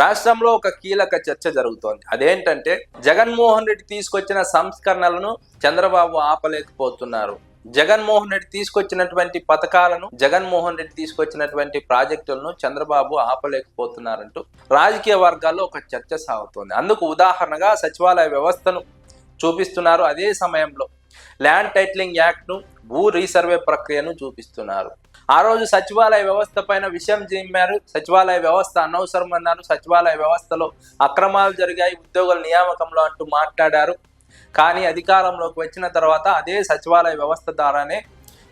రాష్ట్రంలో ఒక కీలక చర్చ జరుగుతోంది. అదేంటంటే జగన్మోహన్ రెడ్డి తీసుకొచ్చిన సంస్కరణలను చంద్రబాబు ఆపలేకపోతున్నారు. జగన్మోహన్ రెడ్డి తీసుకొచ్చినటువంటి పథకాలను, జగన్మోహన్ రెడ్డి తీసుకొచ్చినటువంటి ప్రాజెక్టులను చంద్రబాబు ఆపలేకపోతున్నారంటూ రాజకీయ వర్గాల్లో ఒక చర్చ సాగుతోంది. అందుకు ఉదాహరణగా సచివాలయ వ్యవస్థను చూపిస్తున్నారు. అదే సమయంలో ల్యాండ్ టైటిలింగ్ యాక్ట్ను, భూ రీసర్వే ప్రక్రియను చూపిస్తున్నారు. ఆ రోజు సచివాలయ వ్యవస్థ పైన విషయం జిమ్మారు. సచివాలయ వ్యవస్థ అనవసరం అన్నారు. సచివాలయ వ్యవస్థలో అక్రమాలు జరిగాయి ఉద్యోగుల నియామకంలో అంటూ మాట్లాడారు. కానీ అధికారంలోకి వచ్చిన తర్వాత అదే సచివాలయ వ్యవస్థ ద్వారానే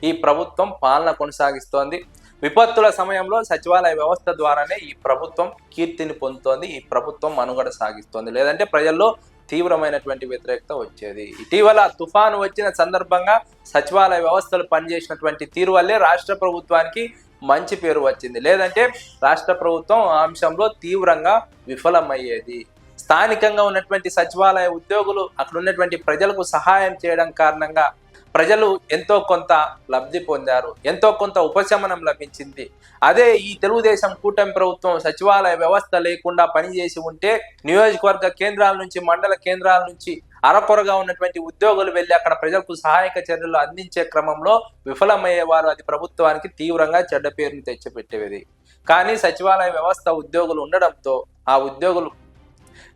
ఈ ప్రభుత్వం పాలన కొనసాగిస్తోంది. విపత్తుల సమయంలో సచివాలయ వ్యవస్థ ద్వారానే ఈ ప్రభుత్వం కీర్తిని పొందుతోంది. ఈ ప్రభుత్వం మనుగడ సాగిస్తోంది. లేదంటే ప్రజల్లో తీవ్రమైనటువంటి వ్యతిరేకత వచ్చేది. ఇటీవల తుఫాను వచ్చిన సందర్భంగా సచివాలయ వ్యవస్థలు పనిచేసినటువంటి తీరు వల్లే రాష్ట్ర ప్రభుత్వానికి మంచి పేరు వచ్చింది. లేదంటే రాష్ట్ర ప్రభుత్వం ఆ అంశంలో తీవ్రంగా విఫలమయ్యేది. స్థానికంగా ఉన్నటువంటి సచివాలయ ఉద్యోగులు అక్కడ ఉన్నటువంటి ప్రజలకు సహాయం చేయడం కారణంగా ప్రజలు ఎంతో కొంత లబ్ధి పొందారు, ఎంతో కొంత ఉపశమనం లభించింది. అదే ఈ తెలుగుదేశం కూటమి ప్రభుత్వం సచివాలయ వ్యవస్థ లేకుండా పనిచేసి ఉంటే నియోజకవర్గ కేంద్రాల నుంచి, మండల కేంద్రాల నుంచి అరకొరగా ఉన్నటువంటి ఉద్యోగులు వెళ్ళి అక్కడ ప్రజలకు సహాయక చర్యలు అందించే క్రమంలో విఫలమయ్యేవారు. అది ప్రభుత్వానికి తీవ్రంగా చెడ్డ పేరును తెచ్చిపెట్టేది. కానీ సచివాలయ వ్యవస్థ ఉద్యోగులు ఉండడంతో ఆ ఉద్యోగులు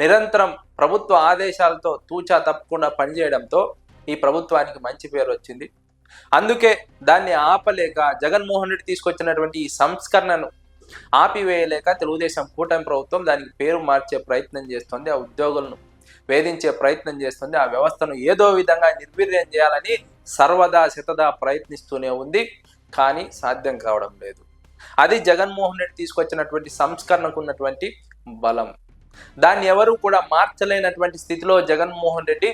నిరంతరం ప్రభుత్వ ఆదేశాలతో తూచా తప్పకుండా పనిచేయడంతో ఈ ప్రభుత్వానికి మంచి పేరు వచ్చింది. అందుకే దాన్ని ఆపలేక జగన్మోహన్ రెడ్డి తీసుకొచ్చినటువంటి ఈ సంస్కరణను ఆపివేయలేక తెలుగుదేశం కూటమి ప్రభుత్వం దానికి పేరు మార్చే ప్రయత్నం చేస్తుంది. ఆ ఉద్యోగులను వేధించే ప్రయత్నం చేస్తుంది. ఆ వ్యవస్థను ఏదో విధంగా నిర్వీర్యం చేయాలని సర్వదా శతదా ప్రయత్నిస్తూనే ఉంది. కానీ సాధ్యం కావడం లేదు. అది జగన్మోహన్ రెడ్డి తీసుకొచ్చినటువంటి సంస్కరణకు ఉన్నటువంటి బలం. దాన్ని ఎవరు కూడా మార్చలేనటువంటి స్థితిలో జగన్మోహన్ రెడ్డి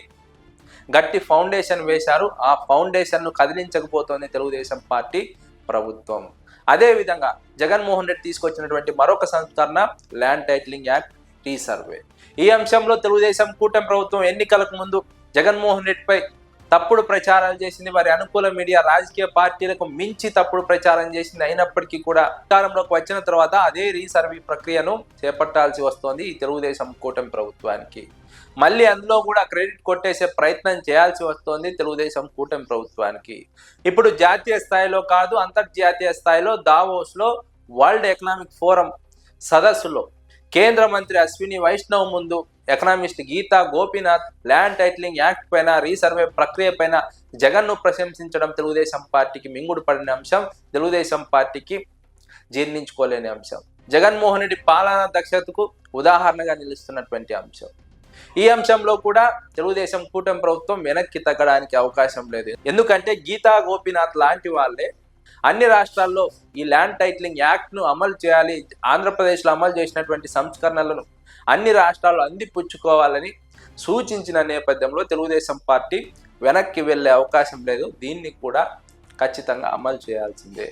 గట్టి ఫౌండేషన్ వేశారు. ఆ ఫౌండేషన్ను కదిలించకపోతోంది తెలుగుదేశం పార్టీ ప్రభుత్వం. అదేవిధంగా జగన్మోహన్ రెడ్డి తీసుకొచ్చినటువంటి మరొక సంస్కరణ ల్యాండ్ టైటిలింగ్ యాక్ట్, రీసర్వే. ఈ అంశంలో తెలుగుదేశం కూటమి ప్రభుత్వం ఎన్నికలకు ముందు జగన్మోహన్ రెడ్డిపై తప్పుడు ప్రచారాలు చేసింది. వారి అనుకూల మీడియా రాజకీయ పార్టీలకు మించి తప్పుడు ప్రచారం చేసింది. అయినప్పటికీ కూడా అధికారంలోకి వచ్చిన తర్వాత అదే రీసర్వే ప్రక్రియను చేపట్టాల్సి వస్తోంది ఈ తెలుగుదేశం కూటమి ప్రభుత్వానికి. మళ్ళీ అందులో కూడా క్రెడిట్ కొట్టేసే ప్రయత్నం చేయాల్సి వస్తోంది తెలుగుదేశం కూటమి ప్రభుత్వానికి. ఇప్పుడు జాతీయ స్థాయిలో కాదు, అంతర్జాతీయ స్థాయిలో దావోస్లో వరల్డ్ ఎకనామిక్ ఫోరం సదస్సులో కేంద్ర మంత్రి అశ్విని వైష్ణవ్ ముందు economist Geeta Gopinath land titling act పైన, రీసర్వే ప్రక్రియ పైన జగన్ను ప్రశంసించడం తెలుగుదేశం పార్టీకి మింగుడు పడిన అంశం, తెలుగుదేశం పార్టీకి జీర్ణించుకోలేని అంశం. జగన్మోహన్ రెడ్డి పాలనా దక్షతకు ఉదాహరణగా నిలుస్తున్నటువంటి అంశం. ఈ అంశంలో కూడా తెలుగుదేశం కూటమి ప్రభుత్వం వెనక్కి తగ్గడానికి అవకాశం లేదు. ఎందుకంటే గీతా గోపీనాథ్ లాంటి వాళ్ళే అన్ని రాష్ట్రాల్లో ఈ ల్యాండ్ టైటిలింగ్ యాక్ట్ను అమలు చేయాలి, ఆంధ్రప్రదేశ్లో అమలు చేసినటువంటి సంస్కరణలను అన్ని రాష్ట్రాలు అందిపుచ్చుకోవాలని సూచించిన నేపథ్యంలో తెలుగుదేశం పార్టీ వెనక్కి వెళ్ళే అవకాశం లేదు. దీన్ని కూడా ఖచ్చితంగా అమలు చేయాల్సిందే.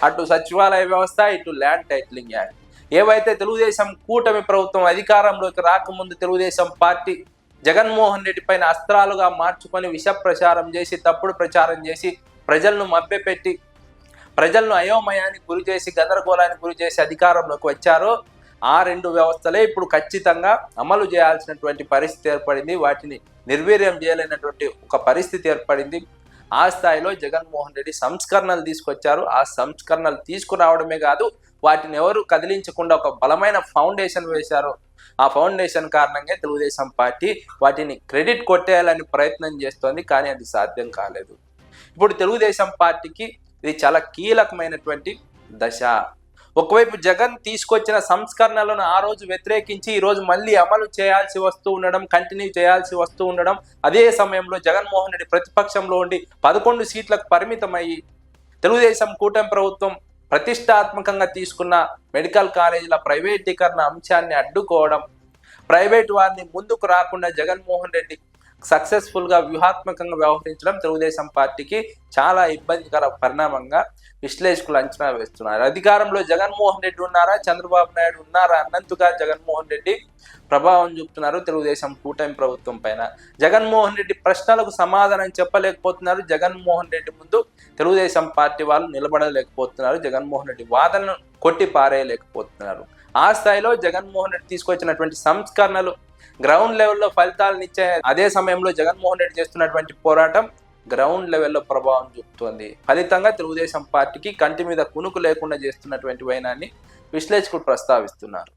అటు సచివాలయ వ్యవస్థ, ఇటు ల్యాండ్ టైటిలింగ్ యాక్ట్. ఏవైతే తెలుగుదేశం కూటమి ప్రభుత్వం అధికారంలోకి రాకముందు తెలుగుదేశం పార్టీ జగన్మోహన్ రెడ్డి పైన అస్త్రాలుగా మార్చుకొని విష ప్రచారం చేసి, తప్పుడు ప్రచారం చేసి, ప్రజలను మభ్యపెట్టి, ప్రజలను అయోమయానికి గురి చేసి, గందరగోళానికి గురి చేసి అధికారంలోకి వచ్చారో ఆ రెండు వ్యవస్థలే ఇప్పుడు ఖచ్చితంగా అమలు చేయాల్సినటువంటి పరిస్థితి ఏర్పడింది. వాటిని నిర్వీర్యం చేయలేనటువంటి ఒక పరిస్థితి ఏర్పడింది. ఆ స్థాయిలో జగన్మోహన్ రెడ్డి సంస్కరణలు తీసుకొచ్చారు. ఆ సంస్కరణలు తీసుకురావడమే కాదు, వాటిని ఎవరు కదిలించకుండా ఒక బలమైన ఫౌండేషన్ వేశారు. ఆ ఫౌండేషన్ కారణంగా తెలుగుదేశం పార్టీ వాటిని క్రెడిట్ కొట్టేయాలని ప్రయత్నం చేస్తోంది. కానీ అది సాధ్యం కాలేదు. ఇప్పుడు తెలుగుదేశం పార్టీకి ఇది చాలా కీలకమైనటువంటి దశ. ఒకవైపు జగన్ తీసుకొచ్చిన సంస్కరణలను ఆ రోజు వ్యతిరేకించి ఈరోజు మళ్ళీ అమలు చేయాల్సి వస్తూ ఉండడం, కంటిన్యూ చేయాల్సి వస్తూ ఉండడం. అదే సమయంలో జగన్మోహన్ రెడ్డి ప్రతిపక్షంలో ఉండి 11 సీట్లకు పరిమితమయ్యి తెలుగుదేశం కూటమి ప్రభుత్వం ప్రతిష్టాత్మకంగా తీసుకున్న మెడికల్ కాలేజీల ప్రైవేటీకరణ అంశాన్ని అడ్డుకోవడం, ప్రైవేట్ వారిని ముందుకు రాకుండా జగన్మోహన్ రెడ్డి సక్సెస్ఫుల్గా వ్యూహాత్మకంగా వ్యవహరించడం తెలుగుదేశం పార్టీకి చాలా ఇబ్బందికర పరిణామంగా విశ్లేషకులు అంచనా వేస్తున్నారు. అధికారంలో జగన్మోహన్ రెడ్డి ఉన్నారా, చంద్రబాబు నాయుడు ఉన్నారా అన్నంతగా జగన్మోహన్ రెడ్డి ప్రభావం చూపుతున్నారు తెలుగుదేశం కూటమి ప్రభుత్వం పైన. జగన్మోహన్ రెడ్డి ప్రశ్నలకు సమాధానం చెప్పలేకపోతున్నారు. జగన్మోహన్ రెడ్డి ముందు తెలుగుదేశం పార్టీ వాళ్ళు నిలబడలేకపోతున్నారు. జగన్మోహన్ రెడ్డి వాదనను కొట్టి పారేయలేకపోతున్నారు. ఆ స్థాయిలో జగన్మోహన్ రెడ్డి తీసుకొచ్చినటువంటి సంస్కరణలు గ్రౌండ్ లెవెల్లో ఫలితాలను ఇచ్చే అదే సమయంలో జగన్మోహన్ రెడ్డి చేస్తున్నటువంటి పోరాటం గ్రౌండ్ లెవెల్లో ప్రభావం చూపుతోంది. ఫలితంగా తెలుగుదేశం పార్టీకి కంటి మీద కునుకు లేకుండా చేస్తున్నటువంటి వైనాన్ని విశ్లేషకులు ప్రస్తావిస్తున్నారు.